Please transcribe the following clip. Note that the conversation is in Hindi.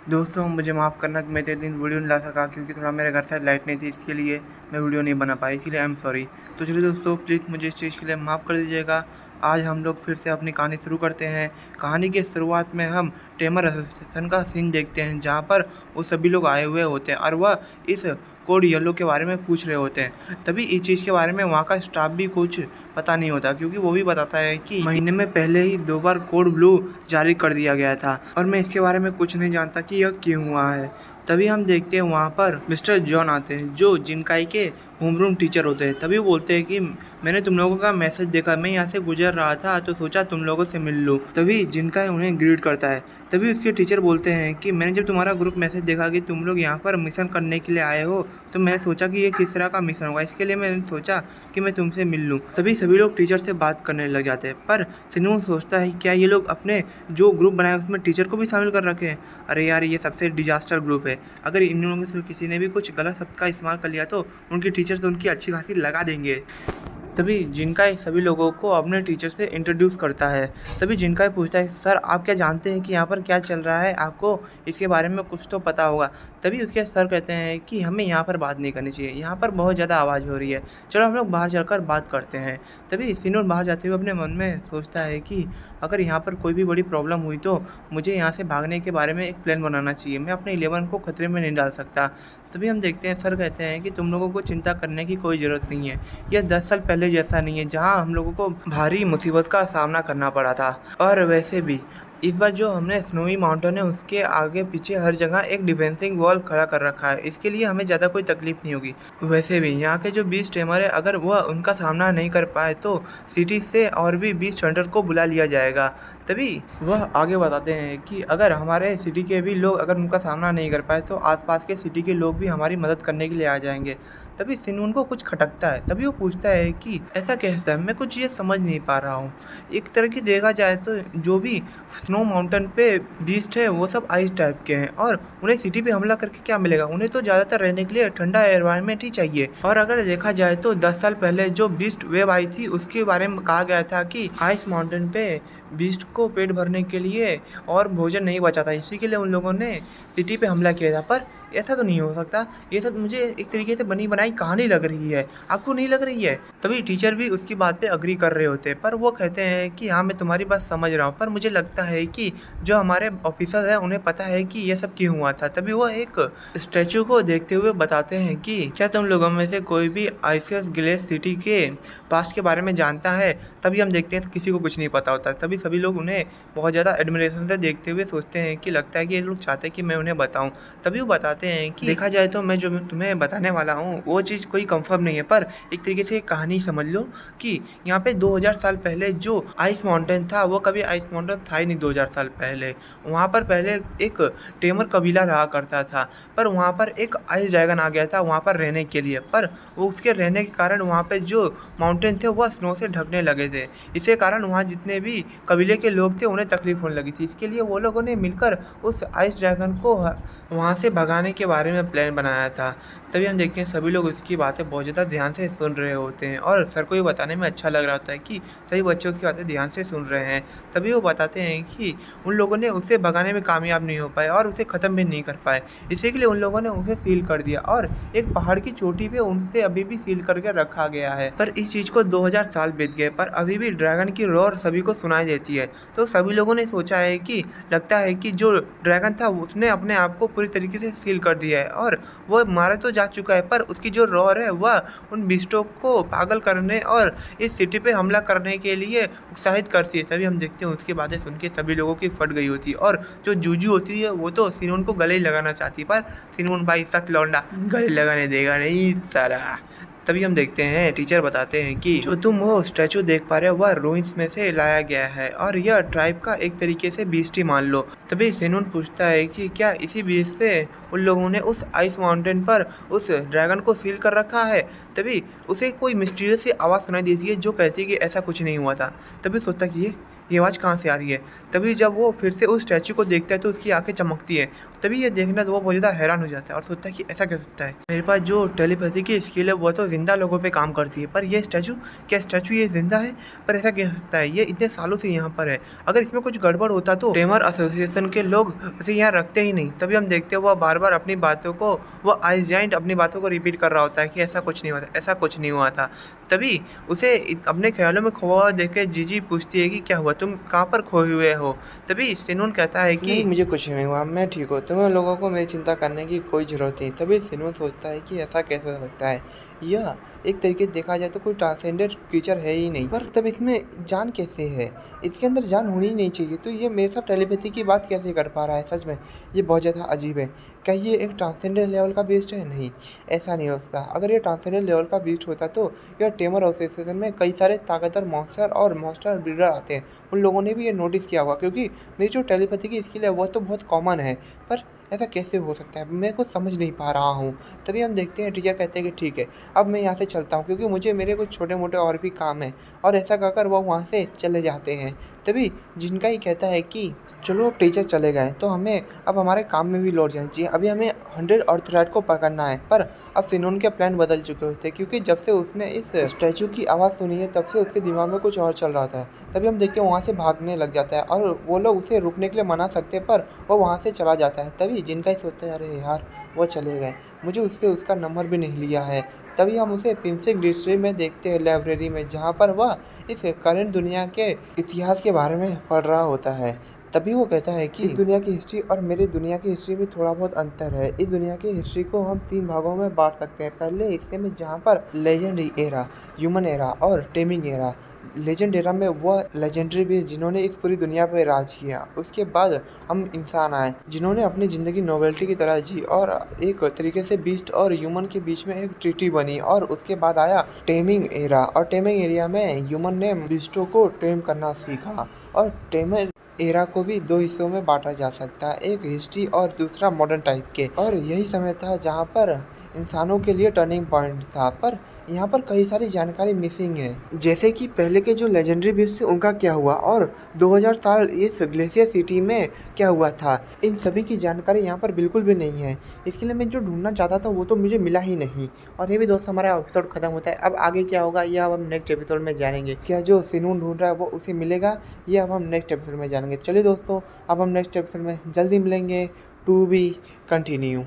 दोस्तों मुझे माफ़ करना कि मैं इतने दिन वीडियो नहीं ला सका क्योंकि थोड़ा मेरे घर साइड लाइट नहीं थी, इसके लिए मैं वीडियो नहीं बना पाई, इसलिए आई एम सॉरी। तो चलिए दोस्तों, प्लीज़ मुझे इस चीज़ के लिए माफ़ कर दीजिएगा। आज हम लोग फिर से अपनी कहानी शुरू करते हैं। कहानी के शुरुआत में हम टेमर एसोसिएशन का सीन देखते हैं, जहाँ पर वो सभी लोग आए हुए होते हैं और वह इस कोड येलो के बारे में पूछ रहे होते हैं। तभी इस चीज़ के बारे में वहाँ का स्टाफ भी कुछ पता नहीं होता, क्योंकि वो भी बताता है कि महीने में पहले ही 2 बार कोड ब्लू जारी कर दिया गया था और मैं इसके बारे में कुछ नहीं जानता कि यह क्यों हुआ है। तभी हम देखते हैं वहाँ पर मिस्टर जॉन आते हैं, जो जिनकाई के होमरूम टीचर होते हैं। तभी वो बोलते हैं कि मैंने तुम लोगों का मैसेज देखा, मैं यहाँ से गुजर रहा था तो सोचा तुम लोगों से मिल लूँ। तभी जिनकाई उन्हें ग्रीट करता है। तभी उसके टीचर बोलते हैं कि मैंने जब तुम्हारा ग्रुप मैसेज देखा कि तुम लोग यहाँ पर मिशन करने के लिए आए हो, तो मैंने सोचा कि ये किस तरह का मिशन होगा, इसके लिए मैंने सोचा कि मैं तुमसे मिल लूँ। तभी सभी लोग टीचर से बात करने लग जाते हैं, पर सिनू सोचता है क्या ये लोग अपने जो ग्रुप बनाए उसमें टीचर को भी शामिल कर रखे हैं। अरे यार, ये सबसे डिजास्टर ग्रुप है। अगर इन लोगों में से किसी ने भी कुछ गलत शब्द का इस्तेमाल कर लिया तो उनकी टीचर तो उनकी अच्छी खासी लगा देंगे। तभी जिनकाई सभी लोगों को अपने टीचर से इंट्रोड्यूस करता है। तभी जिनकाई पूछता है, सर आप क्या जानते हैं कि यहाँ पर क्या चल रहा है, आपको इसके बारे में कुछ तो पता होगा। तभी उसके सर कहते हैं कि हमें यहाँ पर बात नहीं करनी चाहिए, यहाँ पर बहुत ज़्यादा आवाज़ हो रही है, चलो हम लोग बाहर जाकर बात करते हैं। तभी सिनोर बाहर जाते हुए अपने मन में सोचता है कि अगर यहाँ पर कोई भी बड़ी प्रॉब्लम हुई तो मुझे यहाँ से भागने के बारे में एक प्लान बनाना चाहिए, मैं अपने 11 को खतरे में नहीं डाल सकता। तभी हम देखते हैं सर कहते हैं कि तुम लोगों को चिंता करने की कोई ज़रूरत नहीं है, यह 10 साल पहले जैसा नहीं है जहां हम लोगों को भारी मुसीबत का सामना करना पड़ा था। और वैसे भी इस बार जो हमने स्नोवी माउंटेन है उसके आगे पीछे हर जगह एक डिफेंसिंग वॉल खड़ा कर रखा है, इसके लिए हमें ज़्यादा कोई तकलीफ नहीं होगी। वैसे भी यहाँ के जो बीस्ट टेमर है, अगर वह उनका सामना नहीं कर पाए तो सिटी से और भी बीस्ट हंटर को बुला लिया जाएगा। तभी वह आगे बताते हैं कि अगर हमारे सिटी के भी लोग अगर उनका सामना नहीं कर पाए तो आसपास के सिटी के लोग भी हमारी मदद करने के लिए आ जाएंगे। तभी सिनून को कुछ खटकता है। तभी वो पूछता है कि ऐसा कैसा है, मैं कुछ ये समझ नहीं पा रहा हूँ। एक तरह की देखा जाए तो जो भी स्नो माउंटेन पे बीस्ट है वो सब आइस टाइप के हैं, और उन्हें सिटी पे हमला करके क्या मिलेगा, उन्हें तो ज़्यादातर रहने के लिए ठंडा एनवायरनमेंट ही चाहिए। और अगर देखा जाए तो 10 साल पहले जो बीस्ट वेव आई थी उसके बारे में कहा गया था कि आइस माउंटेन पे बीस्ट को पेट भरने के लिए और भोजन नहीं बचा था, इसी के लिए उन लोगों ने सिटी पे हमला किया था। पर ऐसा तो नहीं हो सकता, ये सब मुझे एक तरीके से बनी बनाई कहानी लग रही है, आपको नहीं लग रही है? तभी टीचर भी उसकी बात पे अग्री कर रहे होते हैं, पर वो कहते हैं कि हाँ मैं तुम्हारी बात समझ रहा हूँ, पर मुझे लगता है कि जो हमारे ऑफिसर हैं उन्हें पता है कि ये सब क्यों हुआ था। तभी वो एक स्टैचू को देखते हुए बताते हैं कि क्या तुम लोगों में से कोई भी आइसियस ग्लेस सिटी के पास्ट के बारे में जानता है? तभी हम देखते हैं किसी को कुछ नहीं पता होता। तभी सभी लोग उन्हें बहुत ज़्यादा एडमिरेशन से देखते हुए सोचते हैं कि लगता है कि ये लोग चाहते हैं कि मैं उन्हें बताऊं। तभी वो बताते हैं कि देखा जाए तो मैं जो तुम्हें बताने वाला हूँ वो चीज़ कोई कंफर्म नहीं है, पर एक तरीके से कहानी समझ लो कि यहाँ पे 2000 साल पहले जो आइस माउंटेन था वो कभी आइस माउंटेन था ही नहीं। 2000 साल पहले वहाँ पर पहले एक टेमर कबीला रहा करता था, पर वहाँ पर एक आइस ड्रैगन आ गया था वहाँ पर रहने के लिए, पर वो उसके रहने के कारण वहाँ पे जो माउंटेन थे वह स्नो से ढकने लगे थे। इसी कारण वहाँ जितने भी कबीले के लोग थे उन्हें तकलीफ होने लगी थी, इसके लिए वो लोगों ने मिलकर उस आइस ड्रैगन को वहाँ से भगाने के बारे में प्लान बनाया था। तभी हम देखते हैं सभी लोग उसकी बातें बहुत ज़्यादा ध्यान से सुन रहे होते हैं, और सर को ये बताने में अच्छा लग रहा होता है कि सभी बच्चे उसकी बातें ध्यान से सुन रहे हैं। तभी वो बताते हैं कि उन लोगों ने उसे भगाने में कामयाब नहीं हो पाए और उसे ख़त्म भी नहीं कर पाए, इसी के लिए उन लोगों ने उसे सील कर दिया और एक पहाड़ की चोटी पे उनसे अभी भी सील करके रखा गया है। पर इस चीज़ को 2000 साल बीत गए, पर अभी भी ड्रैगन की रोर सभी को सुनाई देती है। तो सभी लोगों ने सोचा है कि लगता है कि जो ड्रैगन था उसने अपने आप को पूरी तरीके से सील कर दिया है और वो मारा तो जा चुका है, पर उसकी जो रोर है वह उन बिस्टों को पागल करने और इस सिटी पे हमला करने के लिए उत्साहित करती है। तभी हम देखते हैं उसकी बातें सुन के सभी लोगों की फट गई होती है, और जो जूजू होती है वो तो सिनोन को गले ही लगाना चाहती है, पर सिनोन भाई सख्त लौंडा गले लगाने देगा नहीं साला। तभी हम देखते हैं टीचर बताते हैं कि जो तुम वो स्टैचू देख पा रहे हो वह रूइंस में से लाया गया है और यह ट्राइब का एक तरीके से बीस्ट ही मान लो। तभी सेनून पूछता है कि क्या इसी बीस्ट से उन लोगों ने उस आइस माउंटेन पर उस ड्रैगन को सील कर रखा है? तभी उसे कोई मिस्टीरियस सी आवाज़ सुनाई देती है जो कहती है कि ऐसा कुछ नहीं हुआ था। तभी सोचता कि ये आवाज़ कहाँ से आ रही है। तभी जब वो फिर से उस स्टैचू को देखता है तो उसकी आंखें चमकती है। तभी ये देखना तो वो बहुत ज़्यादा हैरान हो जाता है और सोचता है कि ऐसा क्या सकता है। मेरे पास जो टेलीपैथी की स्किल है वो तो जिंदा लोगों पे काम करती है, पर ये स्टैचू, क्या स्टैचू ये जिंदा है? पर ऐसा क्या सकता है, ये इतने सालों से यहाँ पर है। अगर इसमें कुछ गड़बड़ होता तो टेमर एसोसिएशन के लोग उसे यहाँ रखते ही नहीं। तभी हम देखते हैं वो बार बार अपनी बातों को, वो आइस जाइंट अपनी बातों को रिपीट कर रहा होता है कि ऐसा कुछ नहीं हुआ था, ऐसा कुछ नहीं हुआ था। तभी उसे अपने ख्यालों में खोया हुआ देख के जीजी पूछती है कि क्या हुआ, तुम कहाँ पर खोए हुए हो। तभी सिनून कहता है कि नहीं, मुझे कुछ नहीं हुआ, मैं ठीक हूँ, तुम्हें लोगों को मेरी चिंता करने की कोई ज़रूरत नहीं। तभी सिनून सोचता है कि ऐसा कैसे हो सकता है, यह एक तरीके से देखा जाए तो कोई ट्रांसेंडेंट क्रीचर है ही नहीं, पर तब इसमें जान कैसे है, इसके अंदर जान होनी ही नहीं चाहिए, तो ये मेरे साथ टेलीपैथी की बात कैसे कर पा रहा है। सच में ये बहुत ज़्यादा अजीब है। क्या ये एक ट्रांसेंडेंट लेवल का बीस्ट है? नहीं, ऐसा नहीं हो सकता। अगर ये ट्रांसेंडेंट लेवल का बीस्ट होता तो यह टेमर एसोसिएशन में कई सारे ताकतवर मॉन्स्टर और मॉन्स्टर ब्रीडर आते हैं, उन लोगों ने भी ये नोटिस किया होगा, क्योंकि मेरी जो टेलीपैथी की स्किल है वो तो बहुत कॉमन है, पर ऐसा कैसे हो सकता है, मैं कुछ समझ नहीं पा रहा हूँ। तभी हम देखते हैं टीचर कहते हैं कि ठीक है, अब मैं यहाँ से चलता हूँ, क्योंकि मुझे मेरे कुछ छोटे मोटे और भी काम हैं, और ऐसा कहकर वो वहाँ से चले जाते हैं। तभी जिनका ही कहता है कि चलो टीचर चले गए तो हमें अब हमारे काम में भी लौट जाना चाहिए, अभी हमें 100 और थ्रेड को पकड़ना है। पर अब सिनोन के प्लान बदल चुके होते हैं, क्योंकि जब से उसने इस स्टैचू की आवाज़ सुनी है तब से उसके दिमाग में कुछ और चल रहा था। तभी हम देखते हैं वहाँ से भागने लग जाता है, और वो लोग उसे रुकने के लिए मना सकते हैं, पर वो वहाँ से चला जाता है। तभी जिनका ही सोचते हैं अरे यार वो चले गए, मुझे उससे उसका नंबर भी नहीं लिया है। तभी हम उसे पिंसिक डिस्ट्रिक्ट में देखते हैं, लाइब्रेरी में, जहाँ पर वह इस करंट दुनिया के इतिहास के बारे में पढ़ रहा होता है। तभी वो कहता है कि इस दुनिया की हिस्ट्री और मेरी दुनिया की हिस्ट्री में थोड़ा बहुत अंतर है। इस दुनिया की हिस्ट्री को हम 3 भागों में बांट सकते हैं। पहले हिस्से में जहाँ पर लेजेंड एरा, ह्यूमन एरा और टेमिंग एरा। लेजेंड एरा में वह लेजेंडरी भी जिन्होंने इस पूरी दुनिया पर राज किया। उसके बाद हम इंसान आए जिन्होंने अपनी ज़िंदगी नोवेल्टी की तरह जी, और एक तरीके से बीस्ट और ह्यूमन के बीच में एक ट्रीटी बनी। और उसके बाद आया टेमिंग एरा, और टेमिंग एरिया में ह्यूमन ने बीस्टों को टेम करना सीखा। और टेमिंग एरा को भी 2 हिस्सों में बांटा जा सकता है, एक हिस्ट्री और दूसरा मॉडर्न टाइप के। और यही समय था जहाँ पर इंसानों के लिए टर्निंग पॉइंट था, पर यहाँ पर कई सारी जानकारी मिसिंग है, जैसे कि पहले के जो लेजेंडरी बीस्ट थे उनका क्या हुआ, और 2000 साल इस ग्लेशियर सिटी में क्या हुआ था। इन सभी की जानकारी यहाँ पर बिल्कुल भी नहीं है। इसके लिए मैं जो ढूंढना चाहता था वो तो मुझे मिला ही नहीं। और ये भी दोस्त हमारा एपिसोड खत्म होता है। अब आगे क्या होगा ये अब हम नेक्स्ट एपिसोड में जानेंगे। क्या जो सिनून ढूंढ रहा है वो उसे मिलेगा, ये अब हम नेक्स्ट एपिसोड में जानेंगे। चलिए दोस्तों, अब हम नेक्स्ट एपिसोड में जल्दी मिलेंगे। To be continue.